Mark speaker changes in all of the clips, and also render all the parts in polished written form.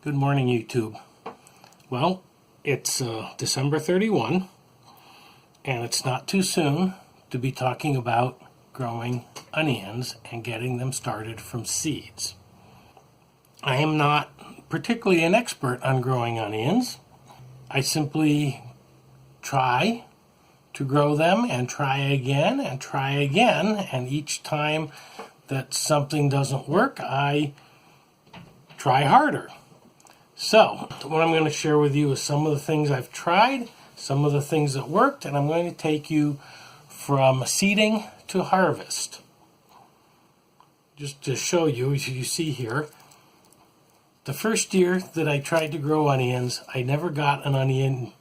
Speaker 1: Good morning, YouTube. Well, it's December 31, and it's not too soon to be talking about growing onions and getting them started from seeds. I am not particularly an expert on growing onions. I simply try to grow them and try again, and each time that something doesn't work, I try harder. So, what I'm going to share with you is some of the things I've tried, some of the things that worked, and I'm going to take you from seeding to harvest. Just to show you, as you see here, the first year that I tried to grow onions, I never got an onion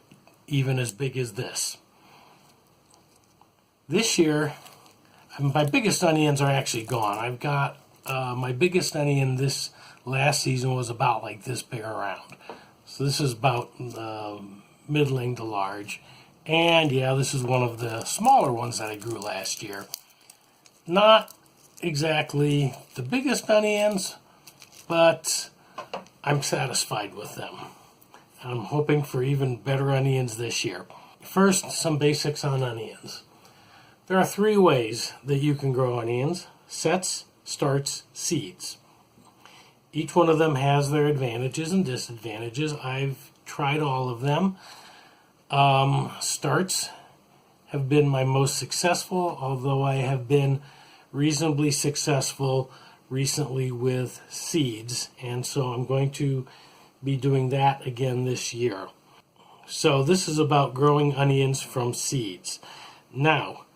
Speaker 1: even as big as this. This year, my biggest onions are actually gone. I've got my biggest onion this last season was about like this big around. So this is about middling to large. And yeah, this is one of the smaller ones that I grew last year. Not exactly the biggest onions, but I'm satisfied with them. I'm hoping for even better onions this year. First, some basics on onions. There are three ways that you can grow onions: sets, starts, seeds. Each one of them has their advantages and disadvantages. I've tried all of them. Starts have been my most successful, although I have been reasonably successful recently with seeds, and so I'm going to be doing that again this year. So this is about growing onions from seeds. Now,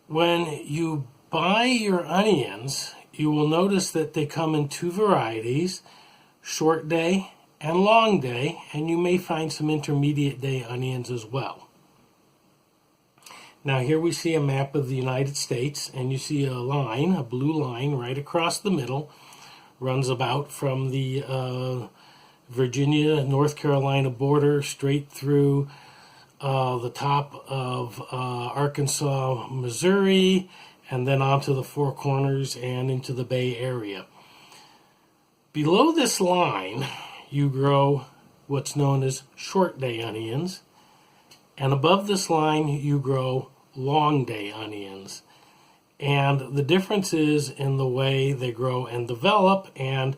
Speaker 1: when you buy your onions, you will notice that they come in two varieties, short day and long day, and you may find some intermediate day onions as well. Now here we see a map of the United States, and you see a line, a blue line right across the middle, runs about from the Virginia, North Carolina border straight through the top of Arkansas, Missouri, and then onto the Four Corners and into the Bay Area. Below this line, you grow what's known as short day onions, and above this line, you grow long day onions. And the difference is in the way they grow and develop, and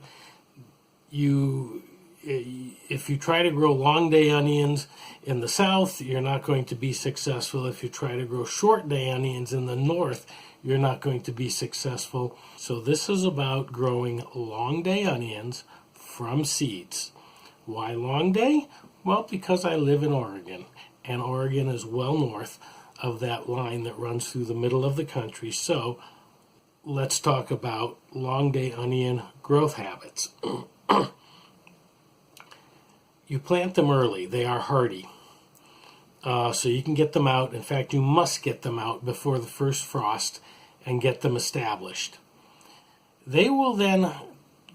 Speaker 1: if you try to grow long day onions in the south, you're not going to be successful. If you try to grow short day onions in the north, you're not going to be successful. So this is about growing long day onions from seeds. Why long day? Well, because I live in Oregon, and Oregon is well north of that line that runs through the middle of the country. So let's talk about long day onion growth habits. You plant them early. They are hardy. So you can get them out. In fact, you must get them out before the first frost and get them established. They will then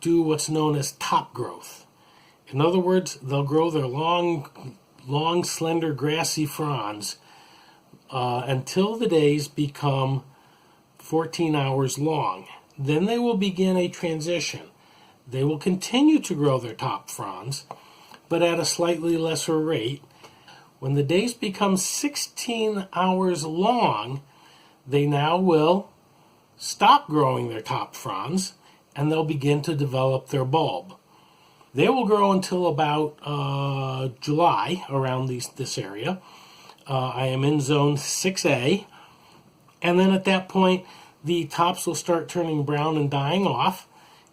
Speaker 1: do what's known as top growth. In other words, they'll grow their long, slender, grassy fronds until the days become 14 hours long. Then they will begin a transition. They will continue to grow their top fronds, but at a slightly lesser rate. When the days become 16 hours long, they now will stop growing their top fronds, and they'll begin to develop their bulb. They will grow until about July, around this area. I am in zone 6A, and then at that point, the tops will start turning brown and dying off,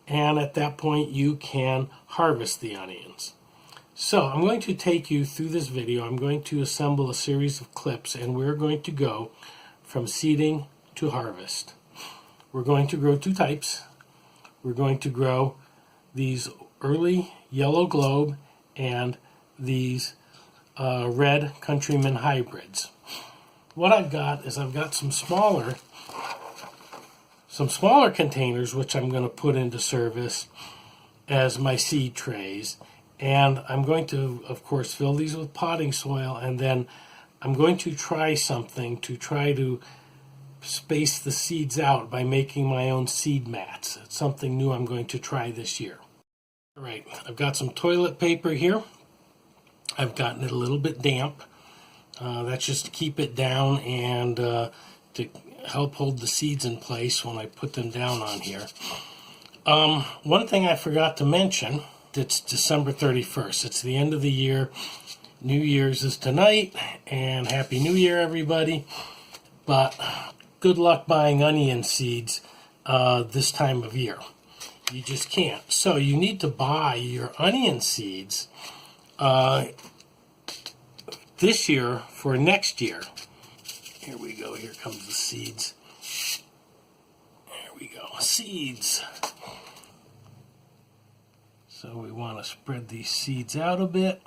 Speaker 1: and at that point, you can harvest the onions. So I'm going to take you through this video. I'm going to assemble a series of clips, and we're going to go from seeding to harvest. We're going to grow two types. We're going to grow these early yellow globe and these red countryman hybrids. What I've got is I've got some smaller containers, which I'm going to put into service as my seed trays. And I'm going to, of course, fill these with potting soil, and then I'm going to try something to try to space the seeds out by making my own seed mats. It's something new I'm going to try this year. All right, I've got some toilet paper here. I've gotten it a little bit damp. That's just to keep it down and to help hold the seeds in place when I put them down on here. One thing I forgot to mention, it's December 31st. It's the end of the year. New Year's is tonight, and Happy New Year, everybody. But good luck buying onion seeds this time of year. You just can't. So you need to buy your onion seeds this year for next year. Here we go. Here comes the seeds. There we go. Seeds. So we want to spread these seeds out a bit.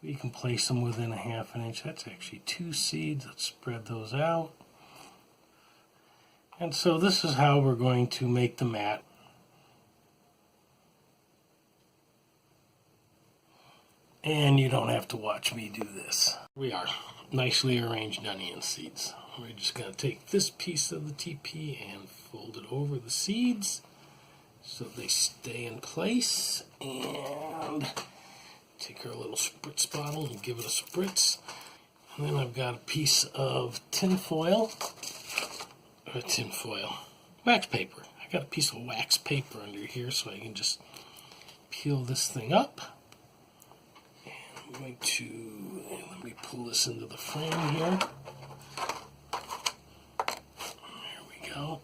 Speaker 1: We can place them within a ½ inch. That's actually 2 seeds. Let's spread those out. And so this is how we're going to make the mat. And you don't have to watch me do this. We are nicely arranged onion seeds. We're just going to take this piece of the TP and fold it over the seeds so they stay in place. And take our little spritz bottle and give it a spritz. And then I've got a piece of wax paper. I got a piece of wax paper under here so I can just peel this thing up. And I'm going to, let me pull this into the frame here. There we go.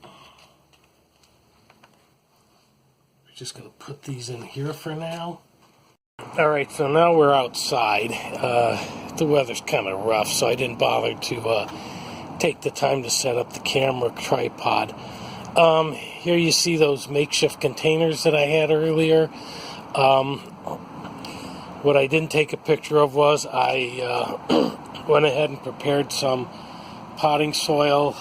Speaker 1: We're just going to put these in here for now. Alright, so now we're outside. The weather's kind of rough, so I didn't bother to take the time to set up the camera tripod. Here you see those makeshift containers that I had earlier. What I didn't take a picture of was I went ahead and prepared some potting soil.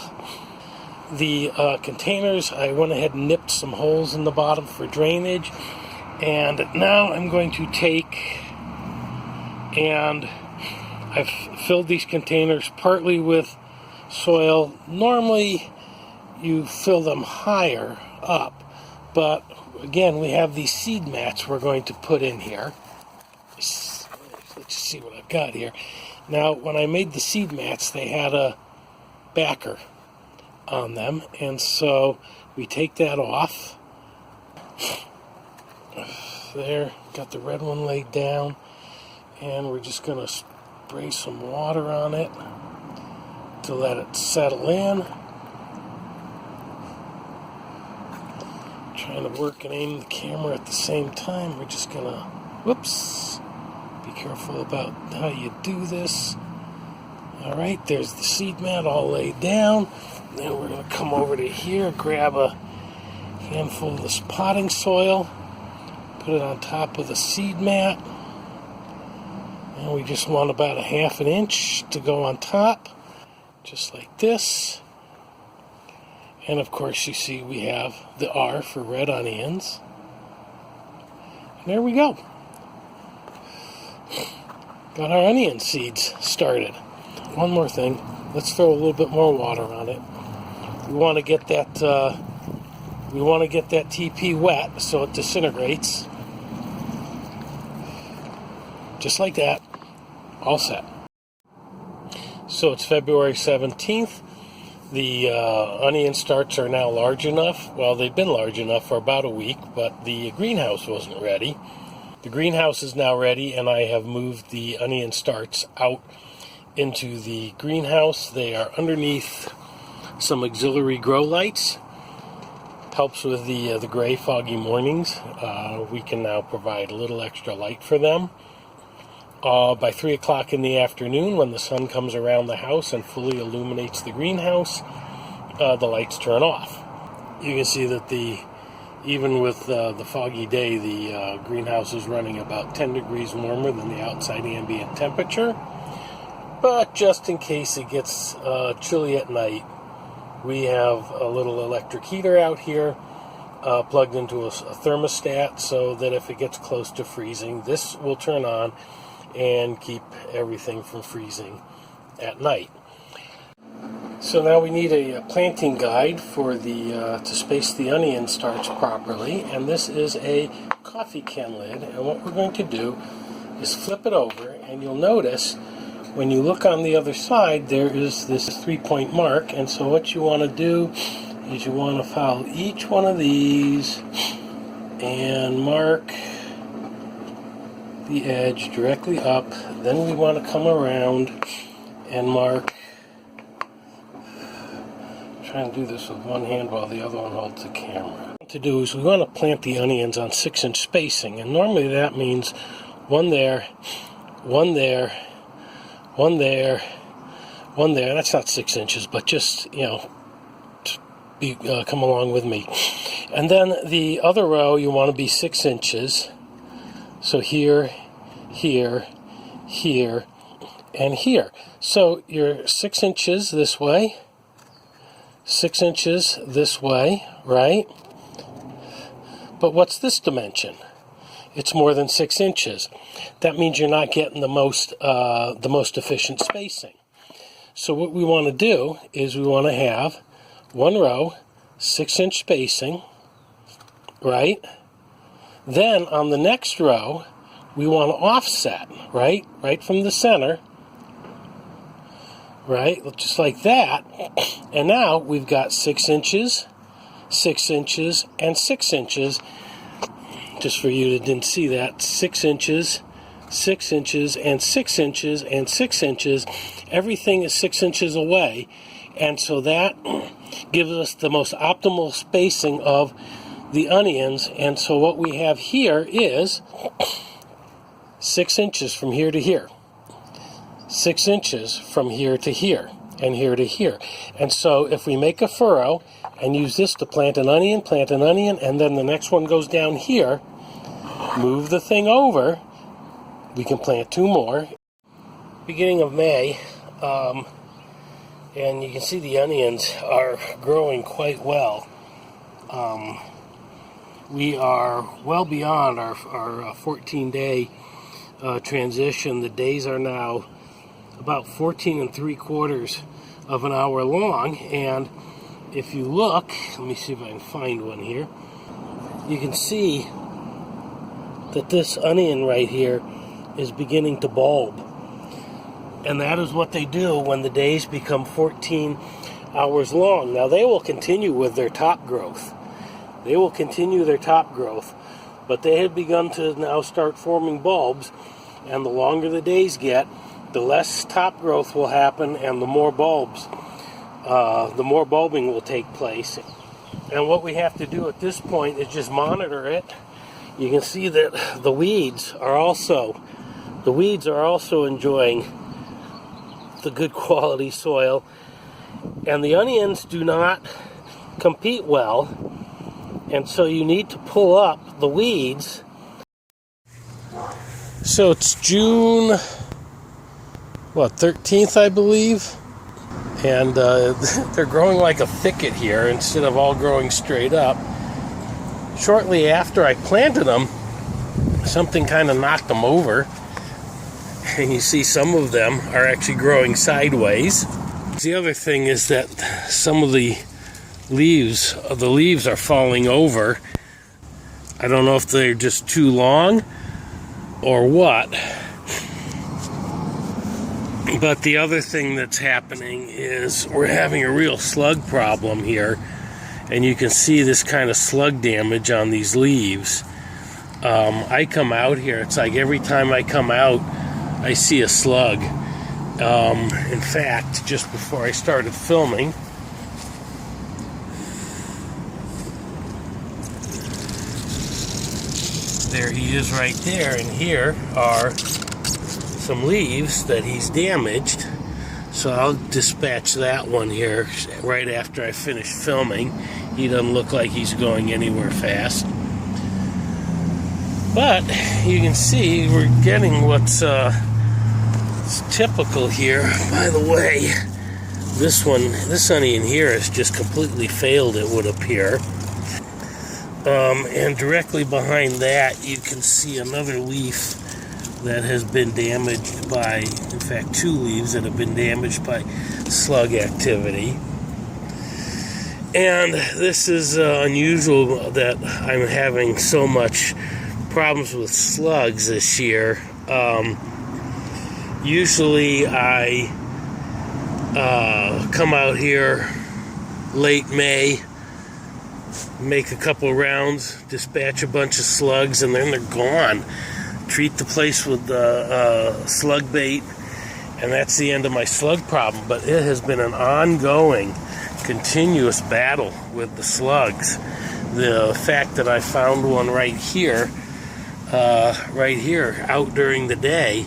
Speaker 1: The containers, I went ahead and nipped some holes in the bottom for drainage. And now I'm going to take, and I've filled these containers partly with soil. Normally you fill them higher up, but again we have these seed mats we're going to put in here. Let's see what I've got here. Now when I made the seed mats they had a backer on them, and so we take that off. There, got the red one laid down, and we're just going to spray some water on it to let it settle in. Trying to work and aim the camera at the same time. We're just going to, whoops, be careful about how you do this. Alright, there's the seed mat all laid down. Then we're going to come over to here, grab a handful of this potting soil, put it on top of the seed mat, and we just want about a ½ inch to go on top, just like this. And of course you see we have the R for red onions. And there we go. Got our onion seeds started. One more thing, let's throw a little bit more water on it. We want to get that TP wet so it disintegrates. Just like that. All set. So it's February 17th. The onion starts are now large enough. Well, they've been large enough for about a week, but the greenhouse wasn't ready. The greenhouse is now ready, and I have moved the onion starts out into the greenhouse. They are underneath some auxiliary grow lights. Helps with the gray, foggy mornings. We can now provide a little extra light for them. By 3 o'clock in the afternoon, when the sun comes around the house and fully illuminates the greenhouse, the lights turn off. You can see that even with the foggy day, the greenhouse is running about 10 degrees warmer than the outside ambient temperature. But just in case it gets chilly at night, we have a little electric heater out here plugged into a thermostat, so that if it gets close to freezing, this will turn on and keep everything from freezing at night. So now we need a planting guide for the to space the onion starts properly, and this is a coffee can lid. And what we're going to do is flip it over, and you'll notice when you look on the other side there is this 3-point mark. And so what you want to do is you want to follow each one of these and mark the edge directly up. Then we want to come around and mark. Trying to do this with one hand while the other one holds the camera. What to do is we want to plant the onions on 6-inch spacing, and normally that means one there, one there, one there, one there. That's not 6 inches, but just, you know, come along with me. And then the other row you want to be 6 inches. So here, here, here, and here. So you're 6 inches this way, 6 inches this way, right? But what's this dimension? It's more than 6 inches. That means you're not getting the most efficient spacing. So what we want to do is we want to have one row, 6-inch spacing, right? Then on the next row, we want to offset, right? Right from the center. Right, just like that. And now we've got 6 inches, 6 inches, and 6 inches. Just for you that didn't see that, 6 inches, 6 inches, and 6 inches, and 6 inches. Everything is 6 inches away. And so that gives us the most optimal spacing of the onions. And so what we have here is 6 inches from here to here. 6 inches from here to here, and here to here. And so if we make a furrow and use this to plant an onion, and then the next one goes down here, move the thing over, we can plant 2 more. Beginning of May, and you can see the onions are growing quite well. We are well beyond our 14-day transition. The days are now about 14 3/4 of an hour long, and if you look, let me see if I can find one here, you can see that this onion right here is beginning to bulb, and that is what they do when the days become 14 hours long. Now they will continue with their top growth. They will continue their top growth, but they had begun to now start forming bulbs, and the longer the days get, the less top growth will happen, and the more bulbs, the more bulbing will take place. And what we have to do at this point is just monitor it. You can see that the weeds are also enjoying the good quality soil, and the onions do not compete well, and so you need to pull up the weeds. So it's June 13th, I believe, and they're growing like a thicket here instead of all growing straight up. Shortly after I planted them, something kind of knocked them over, and you see some of them are actually growing sideways. The other thing is that some of the leaves are falling over. I don't know if they're just too long or what. But the other thing that's happening is we're having a real slug problem here, and you can see this kind of slug damage on these leaves. I come out here, it's like every time I come out I see a slug. In fact, just before I started filming, there he is right there, and here are some leaves that he's damaged. So I'll dispatch that one here right after I finish filming. He doesn't look like he's going anywhere fast. But you can see we're getting what's typical here. By the way, this onion here has just completely failed, it would appear. And directly behind that you can see another leaf that has been damaged by, in fact, 2 leaves that have been damaged by slug activity. And this is unusual that I'm having so much problems with slugs this year. Usually I come out here late May, make a couple rounds, dispatch a bunch of slugs, and then they're gone. Treat the place with slug bait, and that's the end of my slug problem. But it has been an ongoing, continuous battle with the slugs. The fact that I found one right here out during the day,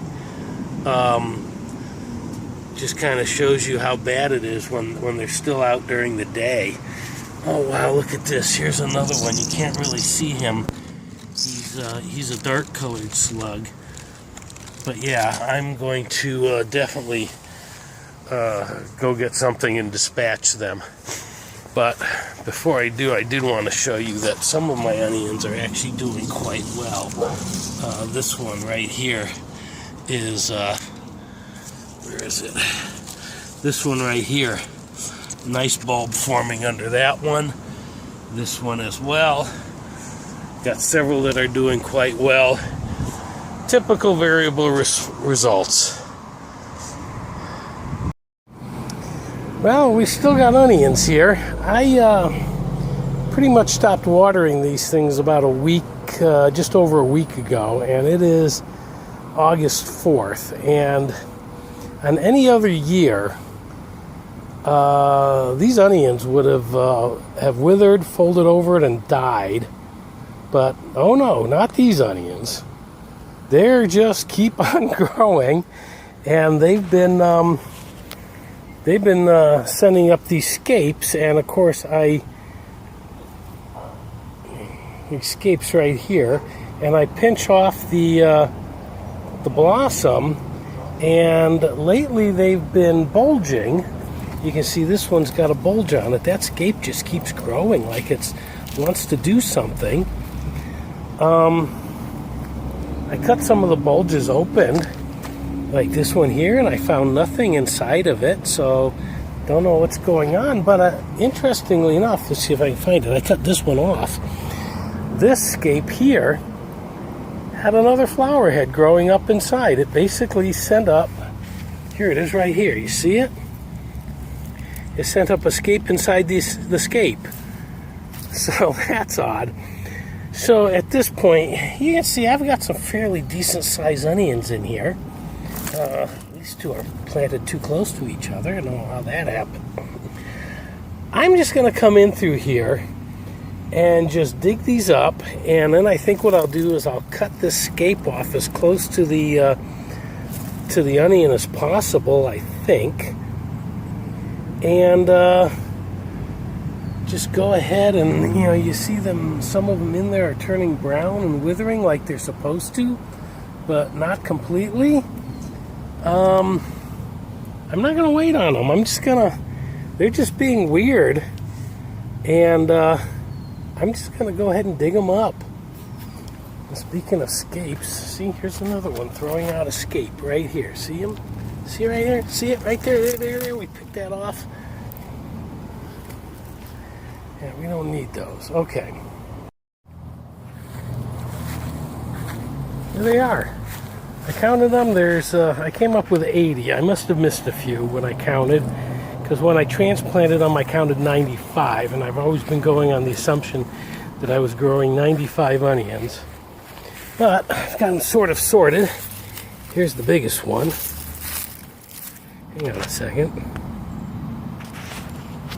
Speaker 1: just kind of shows you how bad it is when they're still out during the day. Oh wow, look at this. Here's another one. You can't really see him. He's a dark colored slug. But yeah, I'm going to definitely go get something and dispatch them. But before I do, I did want to show you that some of my onions are actually doing quite well. This one right here is, where is it? This one right here. Nice bulb forming under that one. This one as well. Got several that are doing quite well. Typical variable results. Well, we still got onions here. I pretty much stopped watering these things about a week, just over a week ago, and it is August 4th. And on any other year, these onions would have withered, folded over it, and died. But oh no, not these onions. They're just keep on growing, and they've been sending up these scapes, and of course scapes right here, and I pinch off the blossom, and lately they've been bulging. You can see this one's got a bulge on it. That scape just keeps growing like it wants to do something. I cut some of the bulges open, like this one here, and I found nothing inside of it, so don't know what's going on. But interestingly enough, let's see if I can find it. I cut this one off. This scape here had another flower head growing up inside. It basically sent up, here it is right here, you see it? It sent up a scape inside the scape. So that's odd. So at this point, you can see I've got some fairly decent sized onions in here. These two are planted too close to each other. I don't know how that happened. I'm just going to come in through here and just dig these up, and then I think what I'll do is I'll cut this scape off as close to the onion as possible, I think. And just go ahead and, you see them, some of them in there are turning brown and withering like they're supposed to, but not completely. I'm not going to wait on them. They're just being weird, and I'm just going to go ahead and dig them up. And speaking of scapes, see, here's another one throwing out a scape right here. See him? See right there? See it right there? There. We picked that off. Yeah, we don't need those. Okay. There they are. I counted them. I came up with 80. I must have missed a few when I counted, because when I transplanted them, I counted 95, and I've always been going on the assumption that I was growing 95 onions. But I've gotten sort of sorted. Here's the biggest one. Hang on a second.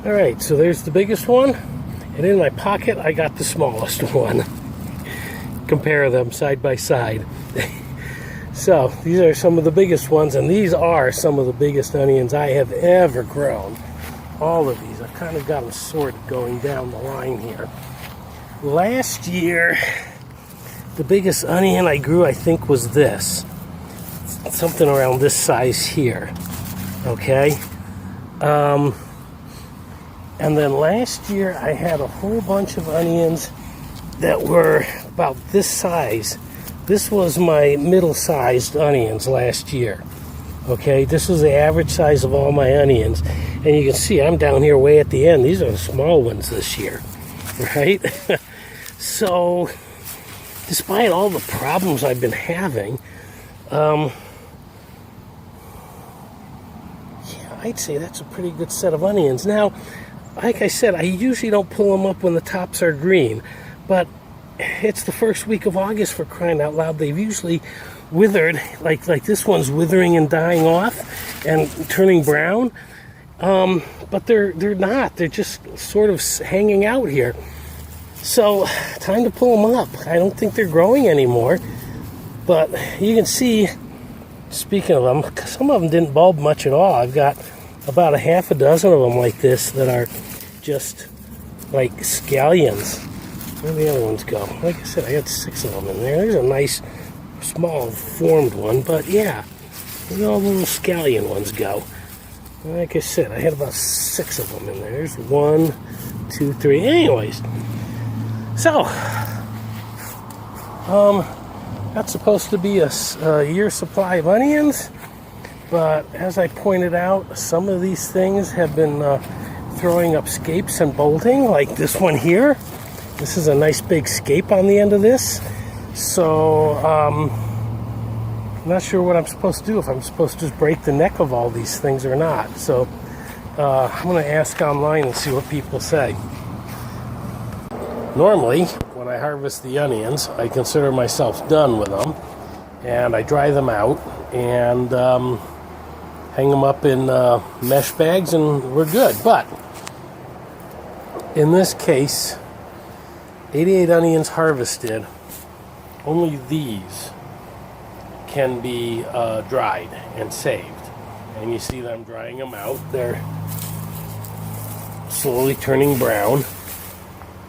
Speaker 1: All right, so there's the biggest one, and in my pocket, I got the smallest one. Compare them side by side. So these are some of the biggest ones, and these are some of the biggest onions I have ever grown. All of these, I've kind of got them sorted going down the line here. Last year, the biggest onion I grew, I think, was this. Something around this size here. Okay? And then last year, I had a whole bunch of onions that were about this size. This was my middle-sized onions last year. Okay, this is the average size of all my onions. And you can see I'm down here way at the end. These are the small ones this year, right? So, despite all the problems I've been having, yeah, I'd say that's a pretty good set of onions. Now, like I said, I usually don't pull them up when the tops are green, but it's the first week of August, for crying out loud. They've usually withered, like this one's withering and dying off and turning brown, but they're not. They're just sort of hanging out here. So, time to pull them up. I don't think they're growing anymore, but you can see, speaking of them, some of them didn't bulb much at all. I've got about a half a dozen of them like this that are just like scallions. Where the other ones go? Like I said, I had 6 of them in there. There's a nice, small, formed one, but yeah, where all the little scallion ones go? Like I said, I had about 6 of them in there. There's 1, 2, 3. Anyways, so that's supposed to be a year's supply of onions, but as I pointed out, some of these things have been throwing up scapes and bolting, like this one here. This is a nice big scape on the end of this. So, I'm not sure what I'm supposed to do, if I'm supposed to just break the neck of all these things or not. So, I'm going to ask online and see what people say. Normally, when I harvest the onions, I consider myself done with them, and I dry them out and hang them up in mesh bags, and we're good. But in this case, 88 onions harvested, only these can be dried and saved. And you see them drying them out. They're slowly turning brown.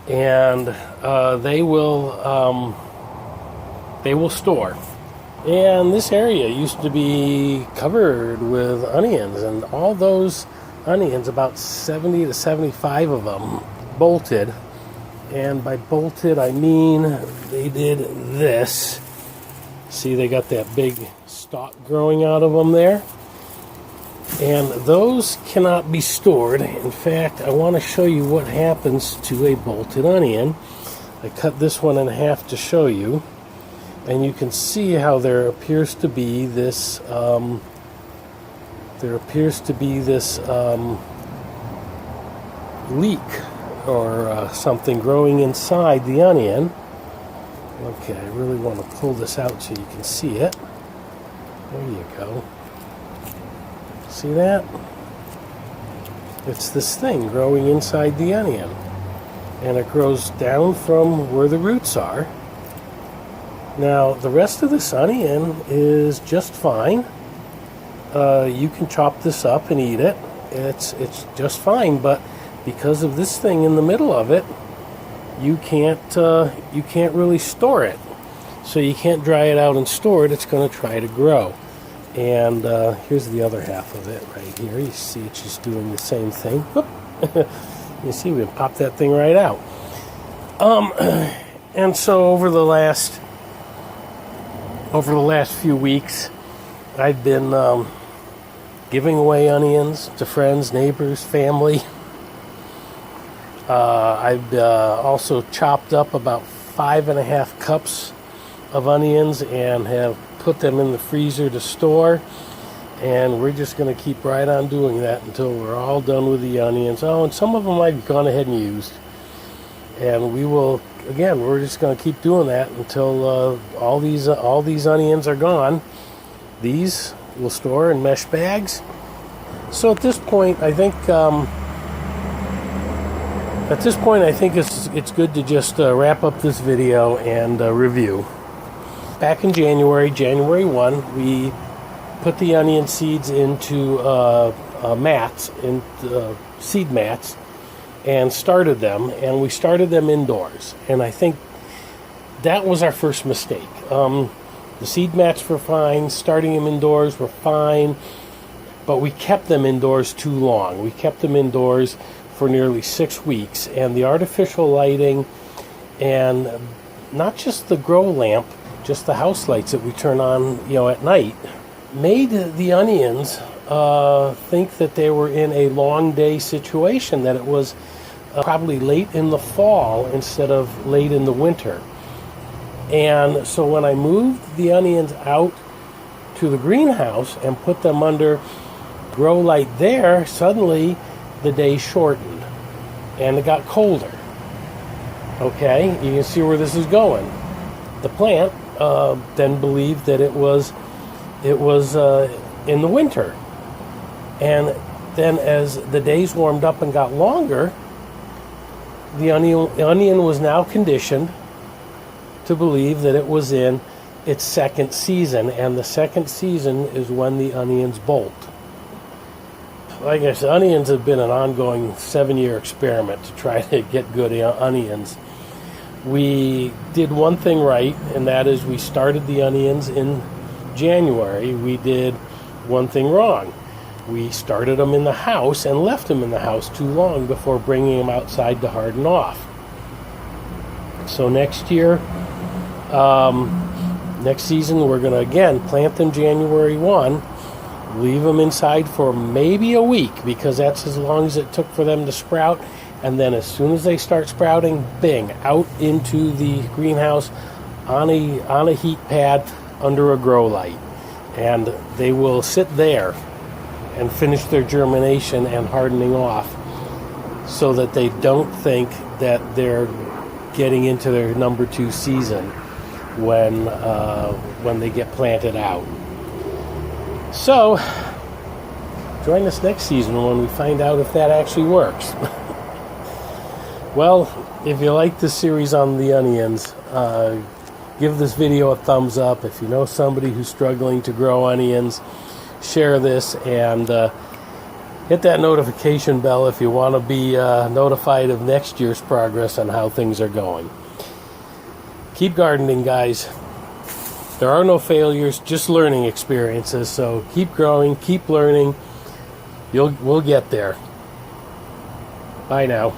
Speaker 1: And they will store. And this area used to be covered with onions, and all those onions, about 70 to 75 of them, bolted. And by bolted, I mean they did this. See, they got that big stalk growing out of them there. And those cannot be stored. In fact, I want to show you what happens to a bolted onion. I cut this one in half to show you. And you can see how there appears to be this leak or something growing inside the onion. Okay, I really want to pull this out so you can see it. There you go. See that? It's this thing growing inside the onion. And it grows down from where the roots are. Now, the rest of this onion is just fine. You can chop this up and eat it. It's just fine, but because of this thing in the middle of it, you can't really store it. So you can't dry it out and store it. It's going to try to grow. And here's the other half of it right here. You see it's just doing the same thing. Whoop. You see, we can pop that thing right out. And so over the last few weeks, I've been giving away onions to friends, neighbors, family. I've also chopped up about 5.5 cups of onions and have put them in the freezer to store, and we're just going to keep right on doing that until we're all done with the onions. Oh, and some of them I've gone ahead and used, and we will, again, we're just going to keep doing that until all these onions are gone. These we'll store in mesh bags. So at this point, I think it's good to just wrap up this video and review. Back in January 1, we put the onion seeds into mats, seed mats, and started them. And we started them indoors. And I think that was our first mistake. The seed mats were fine. Starting them indoors were fine. But we kept them indoors too long. We kept them indoors for nearly 6 weeks. And the artificial lighting, and not just the grow lamp, just the house lights that we turn on, at night, made the onions think that they were in a long day situation, that it was probably late in the fall instead of late in the winter. And so when I moved the onions out to the greenhouse and put them under grow light there, suddenly the day shortened and it got colder. Okay, you can see where this is going. The plant then believed that it was in the winter, and then as the days warmed up and got longer, the onion was now conditioned to believe that it was in its second season, and the second season is when the onions bolt. Like I said, onions have been an ongoing 7-year experiment to try to get good onions. We did one thing right, and that is we started the onions in January. We did one thing wrong. We started them in the house and left them in the house too long before bringing them outside to harden off. So next year, next season, we're going to again plant them January 1, leave them inside for maybe a week, because that's as long as it took for them to sprout. And then as soon as they start sprouting, bing, out into the greenhouse on a heat pad under a grow light. And they will sit there and finish their germination and hardening off, so that they don't think that they're getting into their number 2 season when they get planted out. So join us next season when we find out if that actually works. Well, if you like this series on the onions, give this video a thumbs up. If you know somebody who's struggling to grow onions, share this, and hit that notification bell if you want to be notified of next year's progress on how things are going. Keep gardening, guys. There are no failures, just learning experiences. So keep growing, keep learning. We'll get there. Bye now.